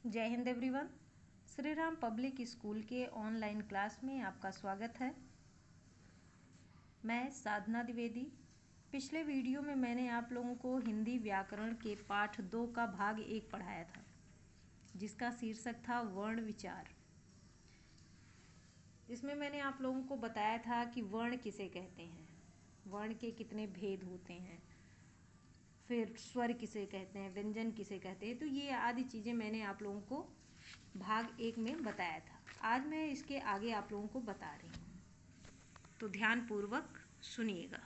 जय Hind everyone. Shri Ram public school के online class में आपका स्वागत है। मैं साधना द्विवेदी। पिछले वीडियो में मैंने आप लोगों को हिंदी व्याकरण के पाठ 2 का भाग 1 पढ़ाया था, जिसका शीर्षक था वर्ण विचार। इसमें मैंने आप लोगों को बताया था कि वर्ण किसे कहते हैं, वर्ण के कितने भेद होते हैं, फिर स्वर किसे कहते हैं, व्यंजन किसे कहते हैं। तो ये आदि चीज़ें मैंने आप लोगों को भाग 1 में बताया था। आज मैं इसके आगे आप लोगों को बता रही हूँ, तो ध्यानपूर्वक सुनिएगा।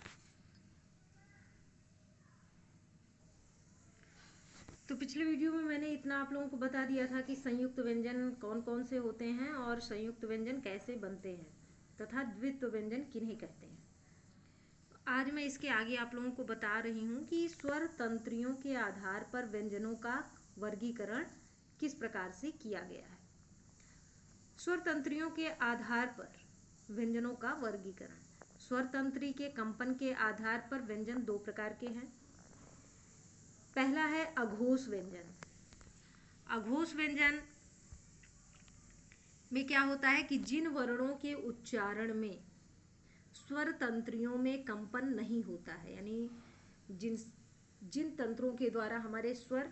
तो पिछले वीडियो में मैंने इतना आप लोगों को बता दिया था कि संयुक्त व्यंजन कौन कौन से होते हैं और संयुक्त व्यंजन कैसे बनते हैं तथा द्वित्व व्यंजन किन्हें कहते हैं। आज मैं इसके आगे आप लोगों को बता रही हूँ कि स्वर तंत्रियों के आधार पर व्यंजनों का वर्गीकरण किस प्रकार से किया गया है। स्वर तंत्रियों के आधार पर व्यंजनों का वर्गीकरण। स्वर तंत्री के कंपन के आधार पर व्यंजन 2 प्रकार के हैं। पहला है अघोष व्यंजन। अघोष व्यंजन में क्या होता है कि जिन वर्णों के उच्चारण में स्वर तंत्रियों में कंपन नहीं होता है, यानी जिन तंत्रों के द्वारा हमारे स्वर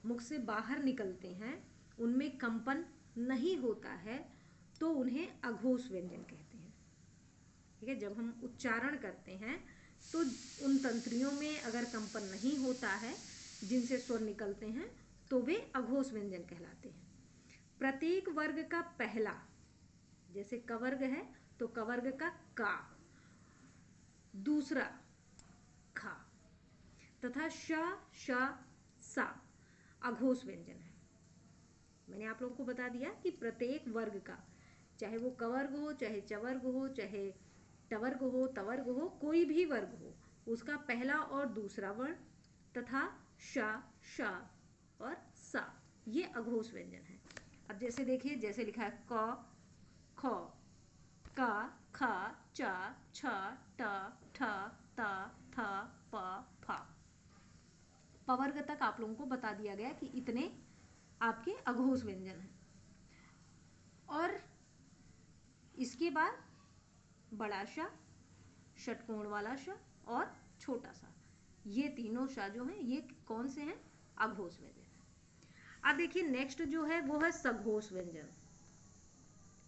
मुख से बाहर निकलते हैं उनमें कंपन नहीं होता है, तो उन्हें अघोष व्यंजन कहते हैं। ठीक है, जब हम उच्चारण करते हैं तो उन तंत्रियों में अगर कंपन नहीं होता है जिनसे स्वर निकलते हैं तो वे अघोष व्यंजन कहलाते हैं। प्रत्येक वर्ग का पहला, जैसे कवर्ग है तो कवर्ग का का, दूसरा खा तथा श श सा अघोष व्यंजन है। मैंने आप लोगों को बता दिया कि प्रत्येक वर्ग का, चाहे वो कवर्ग हो, चाहे चवर्ग हो, चाहे टवर्ग हो, तवर्ग हो, कोई भी वर्ग हो, उसका पहला और दूसरा वर्ण तथा श श और सा, ये अघोष व्यंजन है। अब जैसे देखिए, जैसे लिखा है क ख का ख च छ ट ठ त थ प फ, पवर्ग तक आप लोगों को बता दिया गया कि इतने आपके अघोष व्यंजन हैं। और इसके बाद बड़ा श, षटकोण वाला श और छोटा सा, ये तीनों श जो हैं ये कौन से हैं, अघोष व्यंजन है। अब देखिए नेक्स्ट जो है वो है सघोष व्यंजन।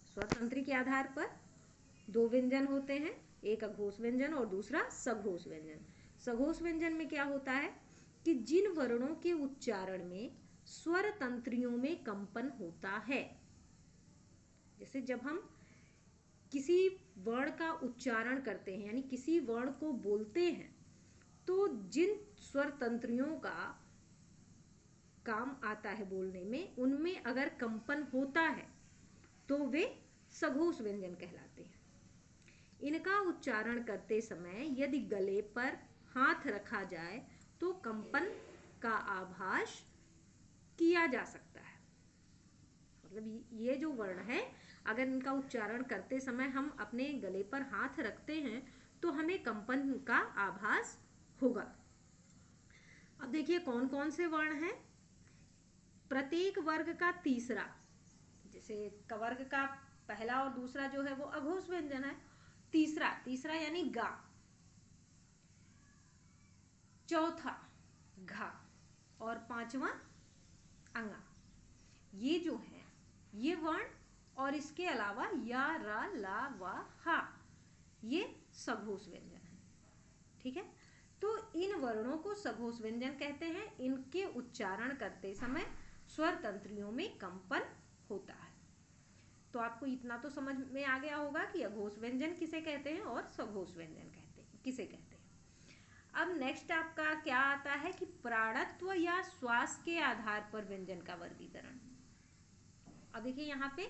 स्वर तंत्री के आधार पर 2 व्यंजन होते हैं, एक अघोष व्यंजन और दूसरा सघोष व्यंजन। सघोष व्यंजन में क्या होता है कि जिन वर्णों के उच्चारण में स्वर तंत्रियों में कंपन होता है, जैसे जब हम किसी वर्ण का उच्चारण करते हैं यानी किसी वर्ण को बोलते हैं, तो जिन स्वर तंत्रियों का काम आता है बोलने में, उनमें अगर कंपन होता है तो वे सघोष व्यंजन कहलाते हैं। इनका उच्चारण करते समय यदि गले पर हाथ रखा जाए तो कंपन का आभास किया जा सकता है। मतलब ये जो वर्ण है, अगर इनका उच्चारण करते समय हम अपने गले पर हाथ रखते हैं तो हमें कंपन का आभास होगा। अब देखिए कौन कौन से वर्ण हैं। प्रत्येक वर्ग का तीसरा, जैसे कवर्ग का पहला और दूसरा जो है वो अघोष व्यंजन है, तीसरा यानी गा, चौथा घा और पांचवा अंगा, ये जो है ये वर्ण, और इसके अलावा या रा ला वा हा, ये सघोष व्यंजन है। ठीक है, तो इन वर्णों को सघोष व्यंजन कहते हैं। इनके उच्चारण करते समय स्वर तंत्रियों में कंपन होता है। तो आपको इतना तो समझ में आ गया होगा कि अघोष व्यंजन किसे कहते हैं और सघोष व्यंजन किसे कहते हैं। अब नेक्स्ट आपका क्या आता है कि प्राणत्व या श्वास के आधार पर व्यंजन का वर्गीकरण। अब देखिए यहाँ पे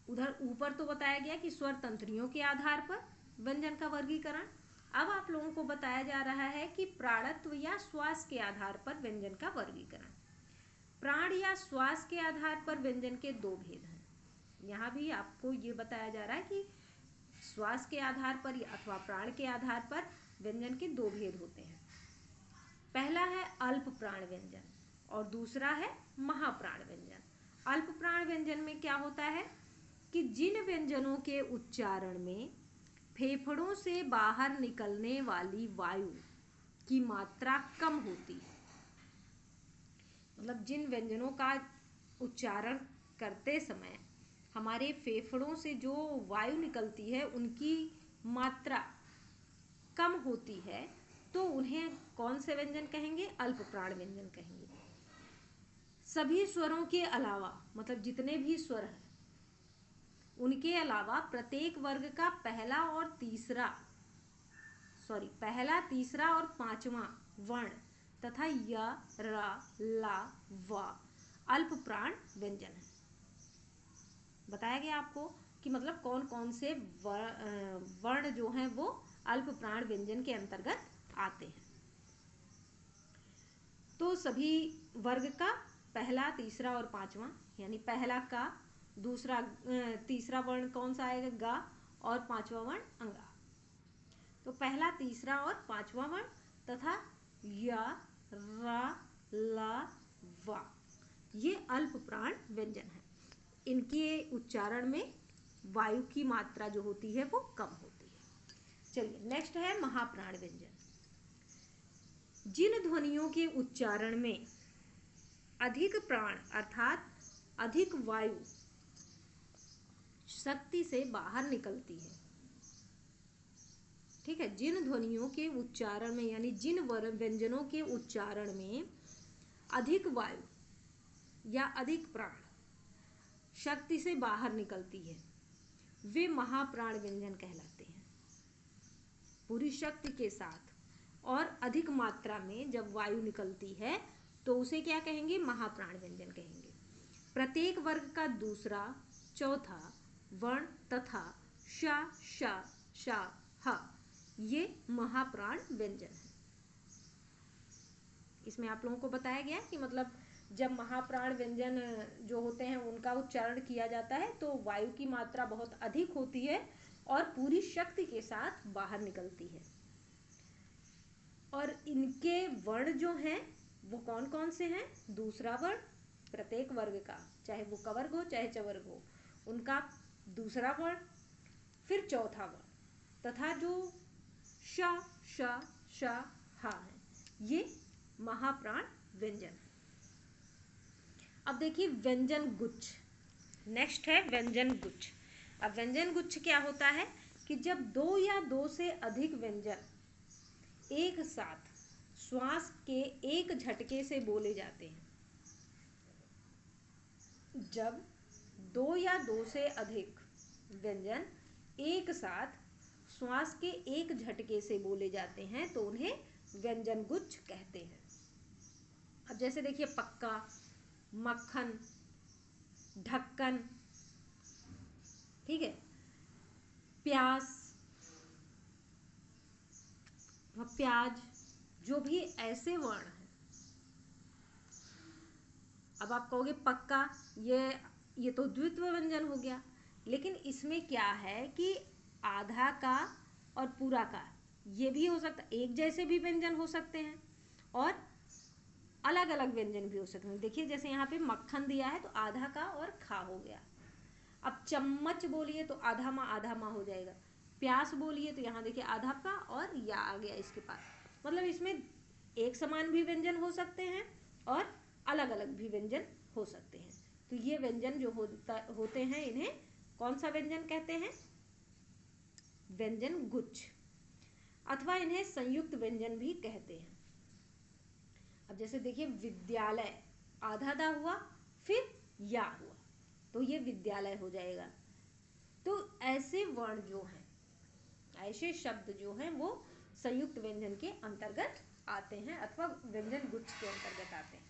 उधर ऊपर तो बताया गया कि स्वर तंत्रियों के आधार पर व्यंजन का वर्गीकरण। अब आप लोगों को बताया जा रहा है कि प्राणत्व या श्वास के आधार पर व्यंजन का वर्गीकरण। प्राण या श्वास के आधार पर व्यंजन के 2 भेद हैं। यहाँ भी आपको ये बताया जा रहा है कि श्वास के आधार पर अथवा प्राण के आधार पर व्यंजन के 2 भेद होते हैं। पहला है अल्प प्राण व्यंजन। और दूसरा है महाप्राण व्यंजन। अल्प प्राण व्यंजन में क्या होता है कि जिन व्यंजनों के उच्चारण में फेफड़ों से बाहर निकलने वाली वायु की मात्रा कम होती है, मतलब जिन व्यंजनों का उच्चारण करते समय हमारे फेफड़ों से जो वायु निकलती है उनकी मात्रा कम होती है, तो उन्हें कौन से व्यंजन कहेंगे? अल्प प्राण व्यंजन कहेंगे। सभी स्वरों के अलावा, मतलब जितने भी स्वर हैं उनके अलावा प्रत्येक वर्ग का पहला, तीसरा और पांचवा वर्ण तथा य, र, ला, व अल्प प्राण व्यंजन है। बताया गया आपको कि मतलब कौन कौन से वर्ण जो हैं वो अल्प प्राण व्यंजन के अंतर्गत आते हैं। तो सभी वर्ग का पहला, तीसरा और पांचवा, यानी पहला का, दूसरा तीसरा वर्ण कौन सा आएगा? गा, और पांचवा वर्ण अंगा। तो पहला, तीसरा और पांचवा वर्ण तथा य, र, ल, व ये अल्प प्राण व्यंजन है। इनके उच्चारण में वायु की मात्रा जो होती है वो कम होती है। चलिए नेक्स्ट है महाप्राण व्यंजन। जिन ध्वनियों के उच्चारण में अधिक प्राण अर्थात अधिक वायु शक्ति से बाहर निकलती है, ठीक है, जिन ध्वनियों के उच्चारण में यानी जिन व्यंजनों के उच्चारण में अधिक वायु या अधिक प्राण शक्ति से बाहर निकलती है वे महाप्राण व्यंजन कहलाते हैं। पूरी शक्ति के साथ और अधिक मात्रा में जब वायु निकलती है तो उसे क्या कहेंगे? महाप्राण व्यंजन कहेंगे। प्रत्येक वर्ग का दूसरा, चौथा वर्ण तथा श, श, श, ह ये महाप्राण व्यंजन है। इसमें आप लोगों को बताया गया कि मतलब जब महाप्राण व्यंजन जो होते हैं उनका उच्चारण किया जाता है तो वायु की मात्रा बहुत अधिक होती है और पूरी शक्ति के साथ बाहर निकलती है। और इनके वर्ण जो हैं वो कौन कौन से हैं? दूसरा वर्ण प्रत्येक वर्ग का, चाहे वो कवर्ग हो चाहे चवर्ग हो, उनका दूसरा वर्ण, फिर चौथा वर्ण तथा जो श, श, श, ह है ये महाप्राण व्यंजन है। अब देखिए व्यंजन गुच्छ। नेक्स्ट है व्यंजन गुच्छ। अब व्यंजन गुच्छ क्या होता है कि जब दो या दो से अधिक व्यंजन एक साथ श्वास के एक झटके से बोले जाते हैं। जब दो या दो से अधिक व्यंजन एक साथ श्वास के एक झटके से बोले जाते हैं तो उन्हें व्यंजन गुच्छ कहते हैं। अब जैसे देखिए पक्का, मक्खन, ढक्कन, ठीक है, प्यास, प्याज, जो भी ऐसे वर्ण हैं। अब आप कहोगे पक्का ये तो द्वित्व व्यंजन हो गया, लेकिन इसमें क्या है कि आधा का और पूरा का ये भी हो सकता है, एक जैसे भी व्यंजन हो सकते हैं और अलग अलग व्यंजन भी हो सकते हैं। देखिए जैसे यहाँ पे मक्खन दिया है तो आधा का और खा हो गया। अब चम्मच बोलिए तो आधा माँ हो जाएगा। प्यास बोलिए तो यहाँ देखिए आधा का और या आ गया इसके पास। मतलब इसमें एक समान भी व्यंजन हो सकते हैं और अलग अलग भी व्यंजन हो सकते हैं। तो ये व्यंजन जो होते हैं इन्हें कौन सा व्यंजन कहते हैं? व्यंजन गुच्छ, अथवा इन्हें संयुक्त व्यंजन भी कहते हैं। अब जैसे देखिए विद्यालय, आधा दा हुआ फिर या हुआ तो ये विद्यालय हो जाएगा। तो ऐसे वर्ण जो हैं, ऐसे शब्द जो हैं वो संयुक्त व्यंजन के अंतर्गत आते हैं अथवा व्यंजन गुच्छ के अंतर्गत आते हैं।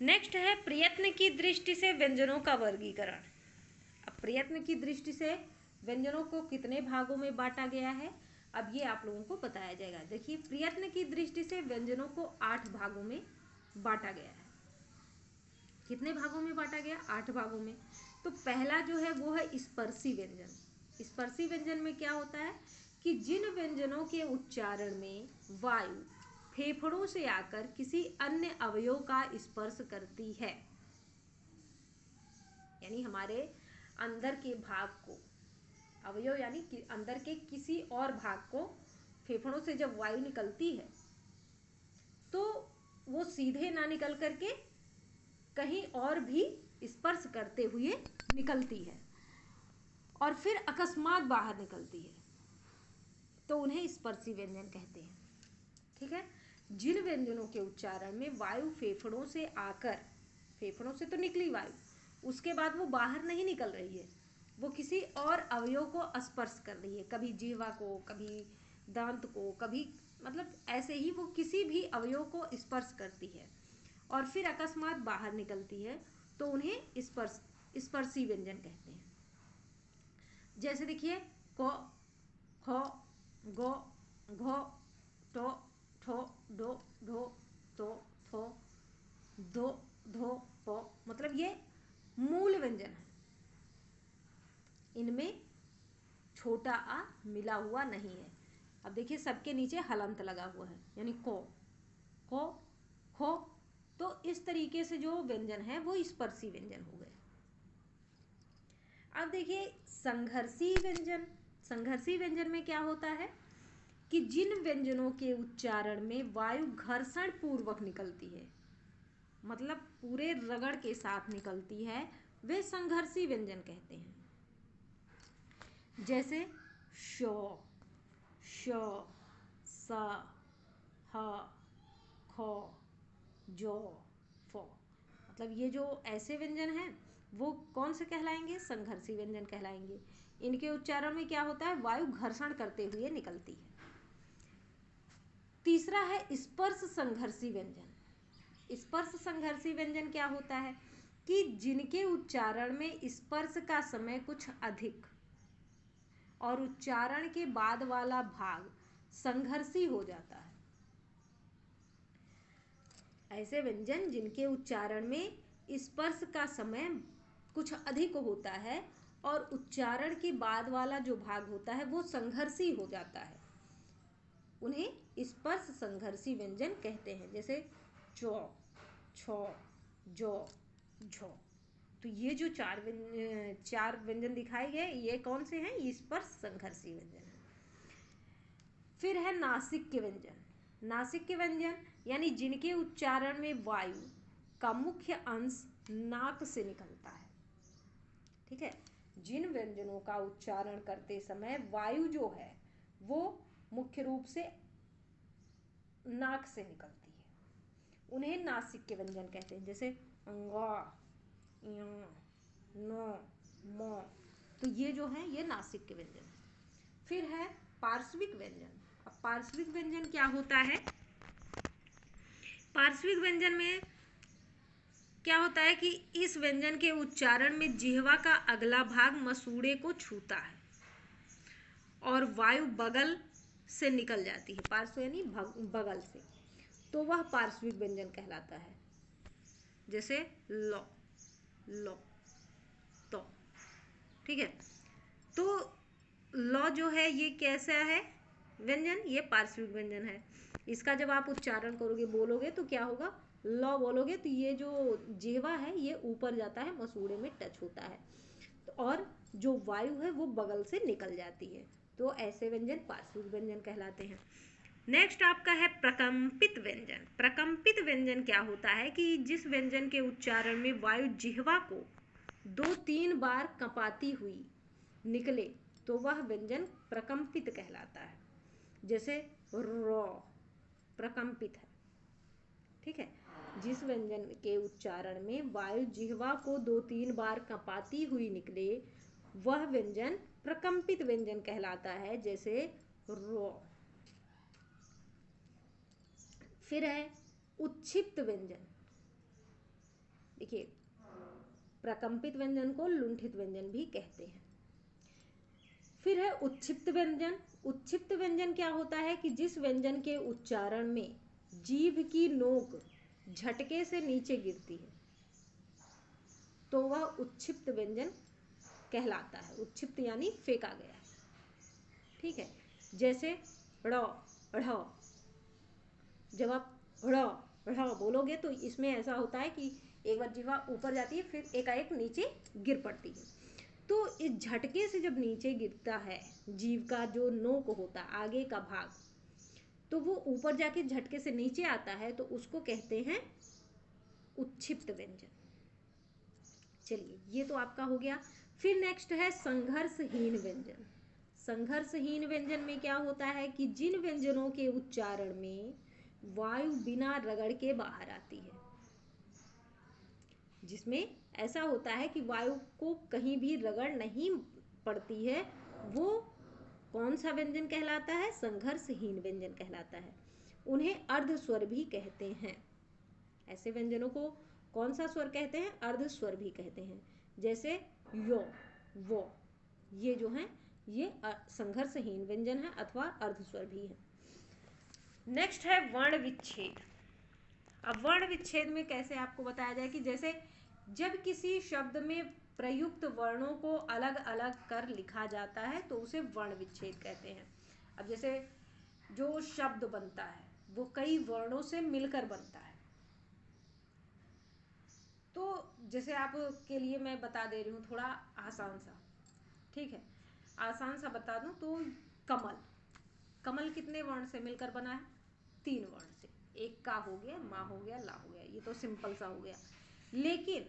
नेक्स्ट है प्रयत्न की दृष्टि से व्यंजनों का वर्गीकरण। अब प्रयत्न की दृष्टि से व्यंजनों को कितने भागों में बांटा गया है अब ये आप लोगों को बताया जाएगा। देखिए प्रयत्न की दृष्टि से व्यंजनों को 8 भागों में बांटा गया है। कितने भागों में बांटा गया? 8 भागों में। तो पहला जो है वो है स्पर्शी व्यंजन। स्पर्शी व्यंजन में क्या होता है कि जिन व्यंजनों के उच्चारण में वायु फेफड़ों से आकर किसी अन्य अवयव का स्पर्श करती है। यानी हमारे अंदर के भाग को, अवयव यानी कि अंदर के किसी और भाग को फेफड़ों से जब वायु निकलती है तो वो सीधे ना निकल करके कहीं और भी स्पर्श करते हुए निकलती है और फिर अकस्मात बाहर निकलती है, तो उन्हें स्पर्शी व्यंजन कहते हैं। ठीक है। जिन व्यंजनों के उच्चारण में वायु फेफड़ों से आकर, फेफड़ों से तो निकली वायु, उसके बाद वो बाहर नहीं निकल रही है, वो किसी और अवयव को स्पर्श कर रही है, कभी जीवा को, कभी दांत को, कभी मतलब ऐसे ही वो किसी भी अवयव को स्पर्श करती है और फिर अकस्मात बाहर निकलती है, तो उन्हें स्पर्शी व्यंजन कहते हैं। जैसे देखिए क, ख, ग, घ, ट, ठ, डो, ढो, तो, थो, धो, धो, प, मतलब ये मूल व्यंजन है, इनमें छोटा आ मिला हुआ नहीं है। अब देखिए सबके नीचे हलंत लगा हुआ है, यानी को, खो, तो इस तरीके से जो व्यंजन है वो स्पर्शी व्यंजन हो गए। अब देखिए संघर्षी व्यंजन। संघर्षी व्यंजन में क्या होता है कि जिन व्यंजनों के उच्चारण में वायु घर्षण पूर्वक निकलती है, मतलब पूरे रगड़ के साथ निकलती है, वे संघर्षी व्यंजन कहते हैं। जैसे श, श, स, ह, ख, जो, फ, मतलब ये जो ऐसे व्यंजन हैं वो कौन से कहलाएंगे? संघर्षी व्यंजन कहलाएंगे। इनके उच्चारण में क्या होता है? वायु घर्षण करते हुए निकलती है। तीसरा है स्पर्श संघर्षी व्यंजन। स्पर्श संघर्षी व्यंजन क्या होता है कि जिनके उच्चारण में स्पर्श का समय कुछ अधिक और उच्चारण के बाद वाला भाग संघर्षी हो जाता है। ऐसे व्यंजन जिनके उच्चारण में स्पर्श का समय कुछ अधिक होता है और उच्चारण के बाद वाला जो भाग होता है वो संघर्षी हो जाता है, उन्हें स्पर्श संघर्षी व्यंजन कहते हैं। जैसे चौ, छौ, जो, झो। तो ये जो चार व्यंजन दिखाए गए, ये कौन से हैं? ये स्पर्श संघर्षी व्यंजन है। फिर है नासिक के व्यंजन। नासिक के व्यंजन यानी जिनके उच्चारण में वायु का मुख्य अंश नाक से निकलता है। ठीक है। जिन व्यंजनों का उच्चारण करते समय वायु जो है वो मुख्य रूप से नाक से निकलती है, उन्हें नासिक के व्यंजन कहते हैं। जैसे ङ, ञ, न, म, तो ये जो है ये नासिक के व्यंजन है। फिर है पार्श्विक व्यंजन। अब पार्श्विक व्यंजन क्या होता है? पार्श्विक व्यंजन में क्या होता है कि इस व्यंजन के उच्चारण में जिह्वा का अगला भाग मसूड़े को छूता है और वायु बगल से निकल जाती है। पार्श्व यानी बगल से, तो वह पार्श्विक व्यंजन कहलाता है। जैसे लो, लो, तो। ठीक है। तो लौ जो है ये कैसा है व्यंजन? ये पार्श्विक व्यंजन है। इसका जब आप उच्चारण करोगे, बोलोगे तो क्या होगा? लौ बोलोगे तो ये जो जिह्वा है ये ऊपर जाता है, मसूड़े में टच होता है और जो वायु है वो बगल से निकल जाती है, तो ऐसे व्यंजन पार्श्विक व्यंजन कहलाते हैं। नेक्स्ट आपका है प्रकंपित व्यंजन। प्रकंपित व्यंजन क्या होता है कि जिस व्यंजन के उच्चारण में वायु जिह्वा को 2-3 बार कंपाती हुई निकले तो वह व्यंजन प्रकंपित कहलाता है। जैसे रॉ, प्रकंपित है। ठीक है। जिस व्यंजन के उच्चारण में वायु जिह्वा को 2-3 बार कंपाती हुई निकले वह व्यंजन प्रकंपित व्यंजन कहलाता है। जैसे रॉ। फिर है उच्छिप्त व्यंजन। देखिए प्रकंपित व्यंजन को लुंठित व्यंजन भी कहते हैं। फिर है उच्छिप्त व्यंजन। उच्छिप्त व्यंजन क्या होता है कि जिस व्यंजन के उच्चारण में जीभ की नोक झटके से नीचे गिरती है तो वह उच्छिप्त व्यंजन कहलाता है। उच्छिप्त यानी फेंका गया। ठीक है। जैसे ड़, ढ़, जब आप ढ़ ढ़ बोलोगे तो इसमें ऐसा होता है कि एक बार जीवा ऊपर जाती है, फिर एकाएक नीचे गिर पड़ती है। तो इस झटके से जब नीचे गिरता है जीव का जो नोक होता है आगे का भाग, तो वो ऊपर जाके झटके से नीचे आता है, तो उसको कहते हैं उच्छिप्त व्यंजन। चलिए, ये तो आपका हो गया। फिर नेक्स्ट है संघर्षहीन व्यंजन। संघर्षहीन व्यंजन में क्या होता है कि जिन व्यंजनों के उच्चारण में वायु बिना रगड़ के बाहर आती है, जिसमें ऐसा होता है कि वायु को कहीं भी रगड़ नहीं पड़ती है, वो कौन सा व्यंजन कहलाता है? संघर्षहीन व्यंजन कहलाता है। उन्हें अर्ध स्वर भी कहते हैं। ऐसे व्यंजनों को कौन सा स्वर कहते हैं? अर्ध स्वर भी कहते हैं। जैसे यो, वो, ये जो है ये संघर्षहीन व्यंजन है अथवा अर्ध स्वर भी है। नेक्स्ट है वर्ण विच्छेद। अब वर्ण विच्छेद में कैसे आपको बताया जाए कि जैसे जब किसी शब्द में प्रयुक्त वर्णों को अलग अलग कर लिखा जाता है तो उसे वर्ण विच्छेद कहते हैं। अब जैसे जो शब्द बनता है वो कई वर्णों से मिलकर बनता है। तो जैसे आपके लिए मैं बता दे रही हूँ थोड़ा आसान सा, ठीक है, आसान सा बता दूं तो कमल, कमल कितने वर्ण से मिलकर बना है? 3 वर्ण से। एक का हो गया, माँ हो गया, ला हो गया, ये तो सिंपल सा हो गया। लेकिन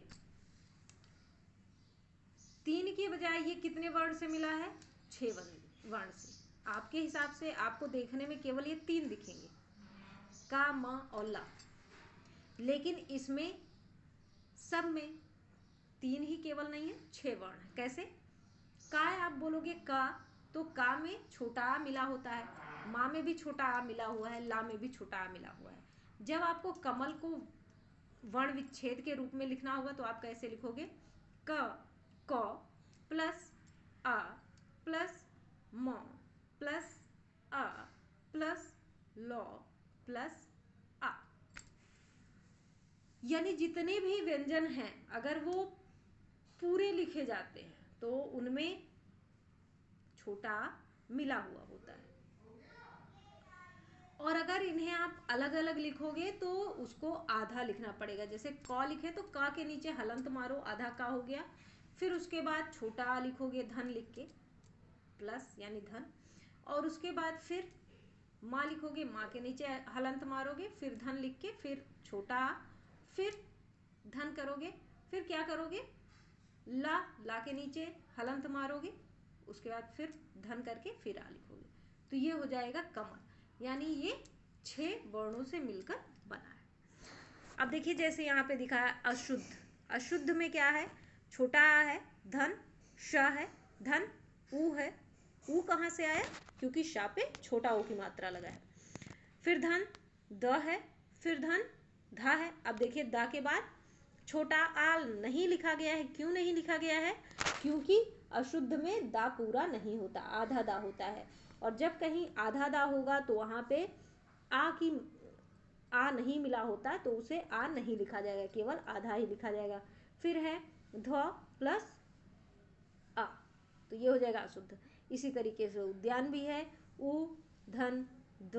3 के बजाय ये कितने वर्ण से मिला है? 6 वर्ण से। आपके हिसाब से आपको देखने में केवल ये 3 दिखेंगे, का, म और ला, लेकिन इसमें सब में 3 ही केवल नहीं है, 6 वर्ण है। कैसे? का आप बोलोगे का, तो का में छोटा आ मिला होता है, माँ में भी छोटा आ मिला हुआ है, ला में भी छोटा आ मिला हुआ है। जब आपको कमल को वर्ण विच्छेद के रूप में लिखना होगा तो आप कैसे लिखोगे? क प्लस आ प्लस म प्लस आ प्लस लौ प्लस आ। यानी जितने भी व्यंजन हैं अगर वो पूरे लिखे जाते हैं तो उनमें छोटा मिला हुआ होता है, और अगर इन्हें आप अलग अलग लिखोगे तो उसको आधा लिखना पड़ेगा। जैसे क लिखे तो का के नीचे हलंत मारो, आधा का हो गया। फिर उसके बाद छोटा आ लिखोगे धन लिख के, प्लस यानी धन, और उसके बाद फिर माँ लिखोगे, माँ के नीचे हलंत मारोगे, फिर धन लिख के, फिर छोटा आ, फिर धन करोगे, फिर क्या करोगे? ला, ला के नीचे हलंत मारोगे, उसके बाद फिर धन करके फिर आ लिखोगे, तो ये हो जाएगा कमल। यानी ये 6 वर्णों से मिलकर बना है। अब देखिए जैसे यहाँ पे दिखा है अशुद्ध। अशुद्ध में क्या है? छोटा आ है, धन, श है, धन, ऊ है। ऊ कहाँ से आया? क्योंकि शा पे छोटा ऊ की मात्रा लगा है। फिर धन, द है, फिर धन, धा है। अब देखिए दा के बाद छोटा आ नहीं लिखा गया है। क्यों नहीं लिखा गया है? क्योंकि अशुद्ध में दा पूरा नहीं होता, आधा दा होता है, और जब कहीं आधा दा होगा तो वहाँ पे आ नहीं मिला होता, तो उसे आ नहीं लिखा जाएगा, केवल आधा ही लिखा जाएगा। फिर है ध प्लस आ, तो ये हो जाएगा अशुद्ध। इसी तरीके से उद्यान भी है, उ धन, ध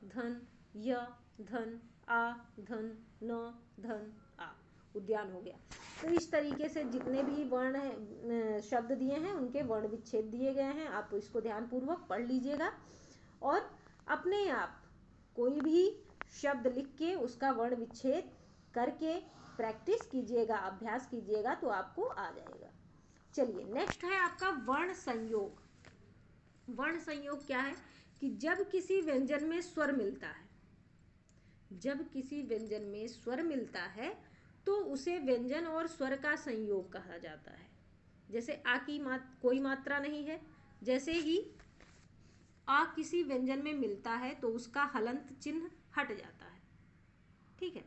धन, य धन, आ धन, न धन, आ, उद्यान हो गया। तो इस तरीके से जितने भी वर्ण है, शब्द दिए हैं उनके वर्ण विच्छेद दिए गए हैं। आप इसको ध्यानपूर्वक पढ़ लीजिएगा और अपने आप कोई भी शब्द लिख के उसका वर्ण विच्छेद करके प्रैक्टिस कीजिएगा, अभ्यास कीजिएगा, तो आपको आ जाएगा। चलिए नेक्स्ट है आपका वर्ण संयोग। वर्ण संयोग क्या है कि जब किसी व्यंजन में स्वर मिलता है, जब किसी व्यंजन में स्वर मिलता है तो उसे व्यंजन और स्वर का संयोग कहा जाता है। जैसे आ की कोई मात्रा नहीं है, जैसे ही आ किसी व्यंजन में मिलता है तो उसका हलंत चिन्ह हट जाता है, ठीक है।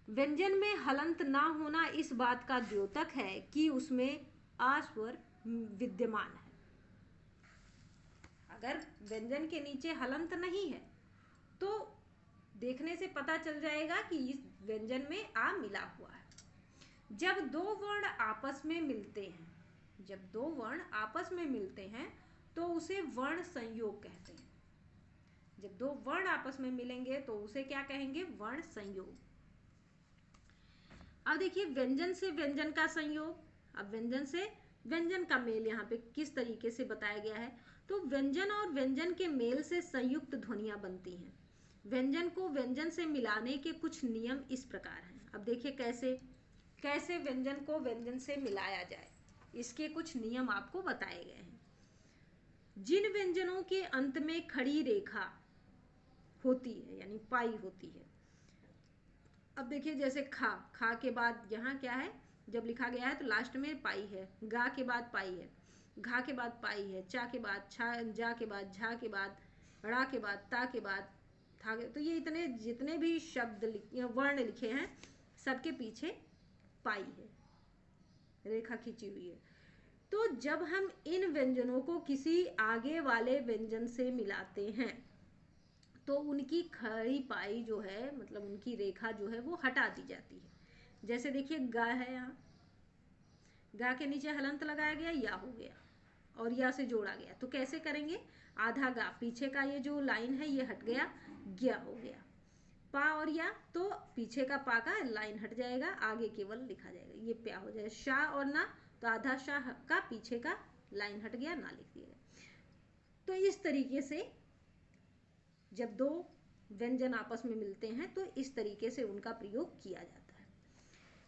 व्यंजन में हलंत ना होना इस बात का द्योतक है कि उसमें आ स्वर विद्यमान है। अगर व्यंजन के नीचे हलंत नहीं है तो देखने से पता चल जाएगा कि इस व्यंजन में आ मिला हुआ है। जब दो वर्ण आपस में मिलते हैं, जब दो वर्ण आपस में मिलते हैं तो उसे वर्ण संयोग कहते हैं। जब दो वर्ण आपस में मिलेंगे तो उसे क्या कहेंगे? वर्ण संयोग। अब देखिए व्यंजन से व्यंजन का संयोग। अब व्यंजन से व्यंजन का मेल यहाँ पे किस तरीके से बताया गया है? तो व्यंजन और व्यंजन के मेल से संयुक्त ध्वनियां बनती हैं। व्यंजन को व्यंजन से मिलाने के कुछ नियम इस प्रकार हैं। अब देखिए कैसे कैसे व्यंजन को व्यंजन से मिलाया जाए, इसके कुछ नियम आपको बताए गए हैं। जिन व्यंजनों के अंत में खड़ी रेखा होती है यानी पाई होती है। अब देखिए जैसे खा, खा के बाद यहाँ क्या है? जब लिखा गया है तो लास्ट में पाई है, गा के बाद पाई है, घा के बाद पाई है, चा के बाद छा, जा के बाद झा के बाद, ड़ा के बाद ता के बाद था। तो ये इतने जितने भी शब्द वर्ण लिखे हैं सबके पीछे पाई है, रेखा खींची हुई है। तो जब हम इन व्यंजनों को किसी आगे वाले व्यंजन से मिलाते हैं तो उनकी खड़ी पाई जो है, मतलब उनकी रेखा जो है वो हटा दी जाती है। जैसे देखिए गा है, यहाँ गा के नीचे हलंत लगाया गया, या हो गया और या से जोड़ा गया। तो कैसे करेंगे? आधा गा, पीछे का ये जो लाइन है ये हट गया, ज्ञ हो गया। पा और या, तो पीछे का पा का लाइन हट जाएगा, आगे केवल लिखा जाएगा, ये प्या हो जाएगा। शाह और ना, तो आधा शाह का पीछे का लाइन हट गया, ना लिख दिया। तो इस तरीके से जब दो व्यंजन आपस में मिलते हैं तो इस तरीके से उनका प्रयोग किया जाता है।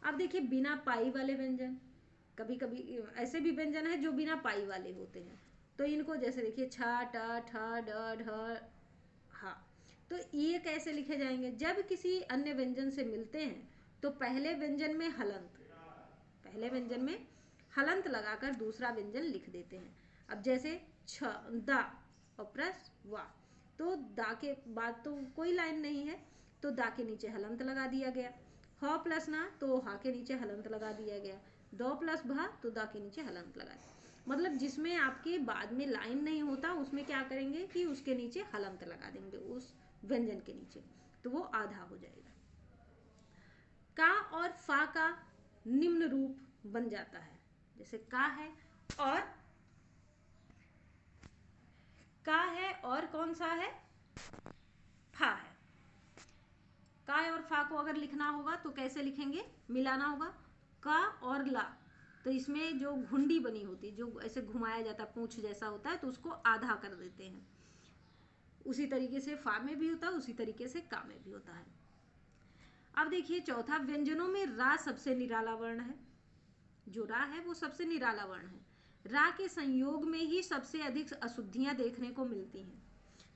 अब देखिए बिना पाई वाले व्यंजन, कभी कभी ऐसे भी व्यंजन है जो बिना पाई वाले होते हैं। तो इनको जैसे देखिए छा, टा, ठा, ड, ढ, हा, तो ये कैसे लिखे जाएंगे? जब किसी अन्य व्यंजन से मिलते हैं तो पहले व्यंजन में हलंत लगाकर दूसरा व्यंजन लिख देते हैं। अब जैसे छ, दा और प्लस वा, तो दा के बाद तो कोई लाइन नहीं है, तो दा के नीचे हलंत लगा दिया गया। ह प्लस ना, तो हा के नीचे हलंत लगा दिया गया। दो प्लस भा, तो दा के नीचे हलंत लगा दिया। मतलब जिसमें आपके बाद में लाइन नहीं होता उसमें क्या करेंगे कि उसके नीचे हलंत लगा देंगे, उस व्यंजन के नीचे, तो वो आधा हो जाएगा। का और फा का निम्न रूप बन जाता है। जैसे का है और कौन सा है? फा है। का और फा को अगर लिखना होगा तो कैसे लिखेंगे? मिलाना होगा। का और ला, तो इसमें जो घुंडी बनी होती है, जो ऐसे घुमाया जाता है, पूंछ जैसा होता है, तो उसको आधा कर देते हैं। उसी तरीके से फा में भी होता है, उसी तरीके से का में भी होता है। अब देखिए चौथा, व्यंजनों में रा सबसे निराला वर्ण है। जो रा है वो सबसे निराला वर्ण है। रा के संयोग में ही सबसे अधिक अशुद्धियां देखने को मिलती हैं।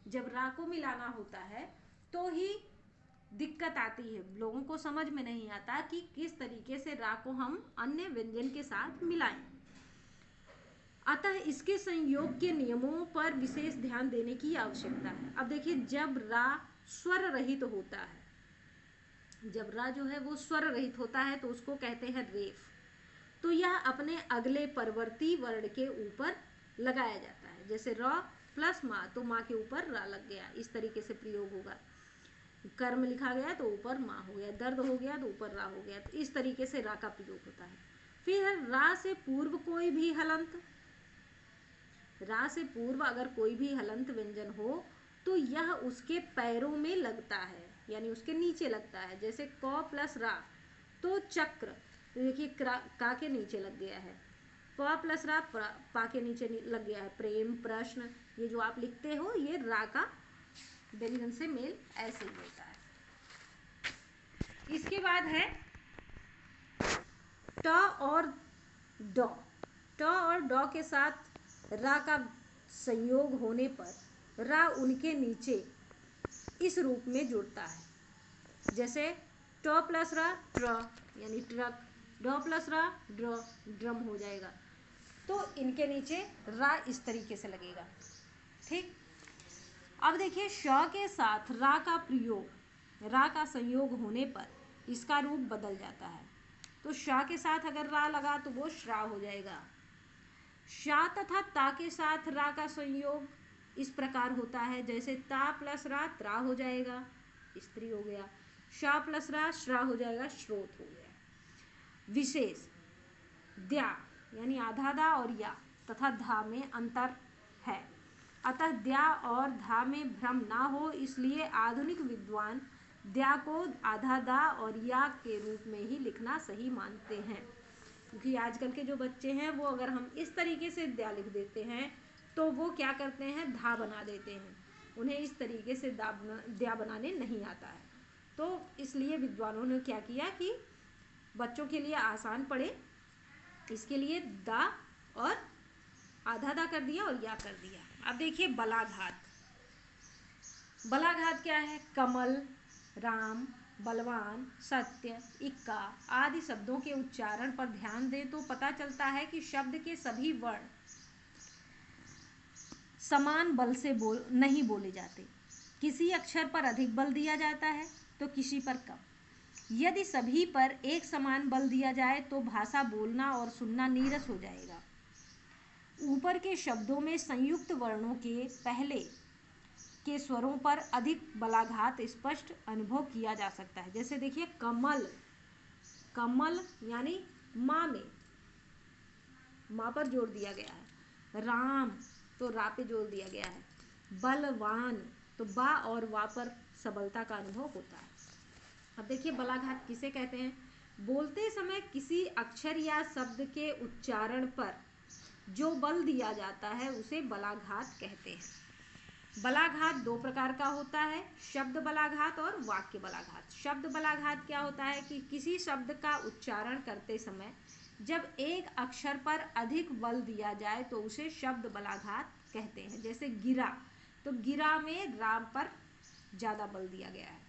जब रा को मिलाना होता है तो ही दिक्कत आती है, लोगों को समझ में नहीं आता कि किस तरीके से रा को हम अन्य व्यंजन के साथ मिलाएं। अतः इसके संयोग के नियमों पर विशेष ध्यान देने की आवश्यकता है। अब देखिए जब रा स्वर रहित होता है, जब रा जो है वो स्वर रहित होता है तो उसको कहते हैं रेफ। तो यह अपने अगले परवर्ती वर्ण के ऊपर लगाया जाता है। जैसे र प्लस माँ, तो माँ के ऊपर रा लग गया, इस तरीके से प्रयोग होगा। कर्म लिखा गया तो ऊपर माँ हो गया, दर्द हो गया तो ऊपर रा हो गया, तो इस तरीके से रा का प्रयोग होता है। फिर रा से पूर्व कोई भी हलंत, रा से पूर्व अगर कोई भी हलंत व्यंजन हो तो यह उसके पैरों में लगता है, यानी उसके नीचे लगता है। जैसे क प्लस रा, तो चक्र, तो देखिए का के नीचे लग गया है। प प्लस रा, पा के नीचे लग गया है। प्रेम, प्रश्न, ये जो आप लिखते हो ये रा का व्यंजन से मेल ऐसे ही होता है। इसके बाद है ट और ड। ट और ड के साथ रा का संयोग होने पर रा उनके नीचे इस रूप में जुड़ता है। जैसे ट प्लस रा, ट्र यानी ट्रक, ड प्लस रा, ड्र, ड्रम हो जाएगा। तो इनके नीचे रा इस तरीके से लगेगा। ठीक। अब देखिए श के साथ रा का प्रयोग, रा का संयोग होने पर इसका रूप बदल जाता है। तो श के साथ अगर रा लगा तो वो श्रा हो जाएगा। शा तथा ता के साथ रा का संयोग इस प्रकार होता है। जैसे ता प्लस रा, त्रा हो जाएगा, स्त्री हो गया। शा प्लस रा, श्रा हो जाएगा, श्रोत हो गया। विशेष द्या यानी आधा दा और या तथा धा में अंतर है। अतः द्या और धा में भ्रम ना हो, इसलिए आधुनिक विद्वान द्या को आधा दा और या के रूप में ही लिखना सही मानते हैं। क्योंकि आजकल के जो बच्चे हैं वो अगर हम इस तरीके से द्या लिख देते हैं तो वो क्या करते हैं, धा बना देते हैं। उन्हें इस तरीके से द्या बनाने नहीं आता है। तो इसलिए विद्वानों ने क्या किया कि बच्चों के लिए आसान पड़े, इसके लिए दा और आधा दा कर दिया और या कर दिया। अब देखिए बलाघात। बलाघात क्या है? कमल, राम, बलवान, सत्य, इक्का आदि शब्दों के उच्चारण पर ध्यान दें तो पता चलता है कि शब्द के सभी वर्ण समान बल से नहीं बोले जाते। किसी अक्षर पर अधिक बल दिया जाता है तो किसी पर कम। यदि सभी पर एक समान बल दिया जाए तो भाषा बोलना और सुनना नीरस हो जाएगा। ऊपर के शब्दों में संयुक्त वर्णों के पहले के स्वरों पर अधिक बलाघात स्पष्ट अनुभव किया जा सकता है। जैसे देखिए कमल, कमल यानी माँ में माँ पर जोर दिया गया है। राम तो रा पे जोर दिया गया है। बलवान तो बा और वा पर सबलता का अनुभव होता है। अब देखिए बलाघात किसे कहते हैं? बोलते समय किसी अक्षर या शब्द के उच्चारण पर जो बल दिया जाता है उसे बलाघात कहते हैं। बलाघात दो प्रकार का होता है, शब्द बलाघात और वाक्य बलाघात। शब्द बलाघात क्या होता है कि किसी शब्द का उच्चारण करते समय जब एक अक्षर पर अधिक बल दिया जाए तो उसे शब्द बलाघात कहते हैं। जैसे गिरा, तो गिरा में राम पर ज़्यादा बल दिया गया है।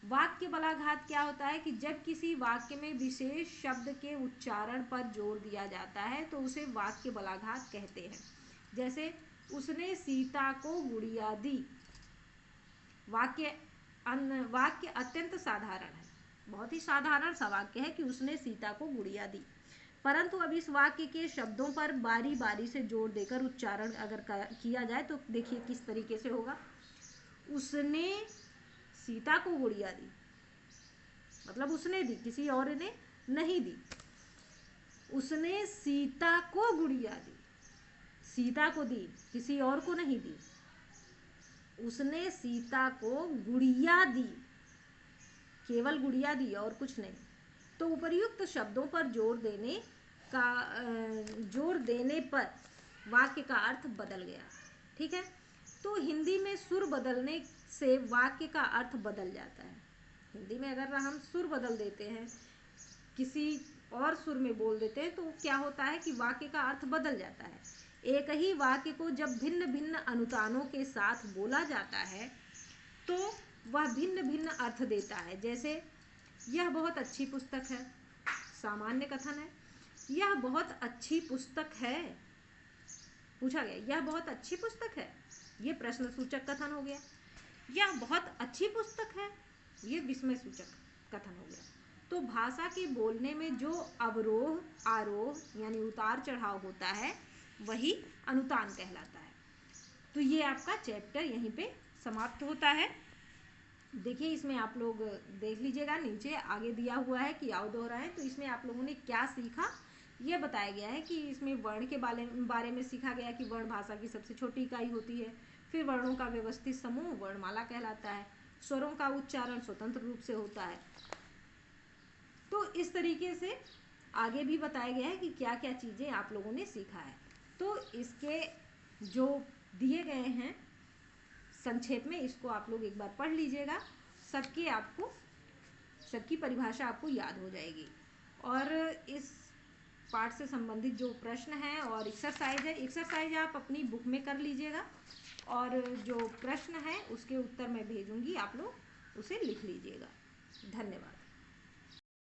वाक्य बलाघात क्या होता है कि जब किसी वाक्य में विशेष शब्द के उच्चारण पर जोर दिया जाता है तो उसे वाक्य बलाघात कहते हैं। जैसे उसने सीता को गुड़िया दी। वाक्य अत्यंत साधारण है, बहुत ही साधारण सा वाक्य है कि उसने सीता को गुड़िया दी, परंतु अब इस वाक्य के शब्दों पर बारी बारी से जोर देकर उच्चारण अगर किया जाए तो देखिए किस तरीके से होगा। उसने सीता को गुड़िया दी, मतलब उसने दी, किसी और ने नहीं दी। उसने सीता को गुड़िया दी, सीता को दी, किसी और को नहीं दी। उसने सीता को गुड़िया दी, केवल गुड़िया दी और कुछ नहीं। तो उपर्युक्त शब्दों पर जोर देने पर वाक्य का अर्थ बदल गया। ठीक है, तो हिंदी में सुर बदलने से वाक्य का अर्थ बदल जाता है। हिंदी में अगर हम सुर बदल देते हैं, किसी और सुर में बोल देते हैं, तो क्या होता है कि वाक्य का अर्थ बदल जाता है। एक ही वाक्य को जब भिन्न भिन्न अनुतानों के साथ बोला जाता है तो वह भिन्न भिन्न अर्थ देता है। जैसे यह बहुत अच्छी पुस्तक है, सामान्य कथन है। यह बहुत अच्छी पुस्तक है, पूछा गया यह बहुत अच्छी पुस्तक है, ये प्रश्न सूचक कथन हो गया। यह बहुत अच्छी पुस्तक है, ये विस्मय सूचक कथन हो गया। तो भाषा के बोलने में जो अवरोह आरोह यानी उतार चढ़ाव होता है वही अनुतान कहलाता है। तो ये आपका चैप्टर यहीं पे समाप्त होता है। देखिए इसमें आप लोग देख लीजिएगा, नीचे आगे दिया हुआ है कि आओ दोहराएं। तो इसमें आप लोगों ने क्या सीखा ये बताया गया है कि इसमें वर्ण के बारे में सीखा गया कि वर्ण भाषा की सबसे छोटी इकाई होती है। फिर वर्णों का व्यवस्थित समूह वर्णमाला कहलाता है। स्वरों का उच्चारण स्वतंत्र रूप से होता है। तो इस तरीके से आगे भी बताया गया है कि क्या क्या चीज़ें आप लोगों ने सीखा है। तो इसके जो दिए गए हैं संक्षेप में, इसको आप लोग एक बार पढ़ लीजिएगा, सबकी परिभाषा आपको याद हो जाएगी। और इस पाठ से संबंधित जो प्रश्न है और एक्सरसाइज आप अपनी बुक में कर लीजिएगा, और जो प्रश्न है उसके उत्तर मैं भेजूंगी, आप लोग उसे लिख लीजिएगा। धन्यवाद।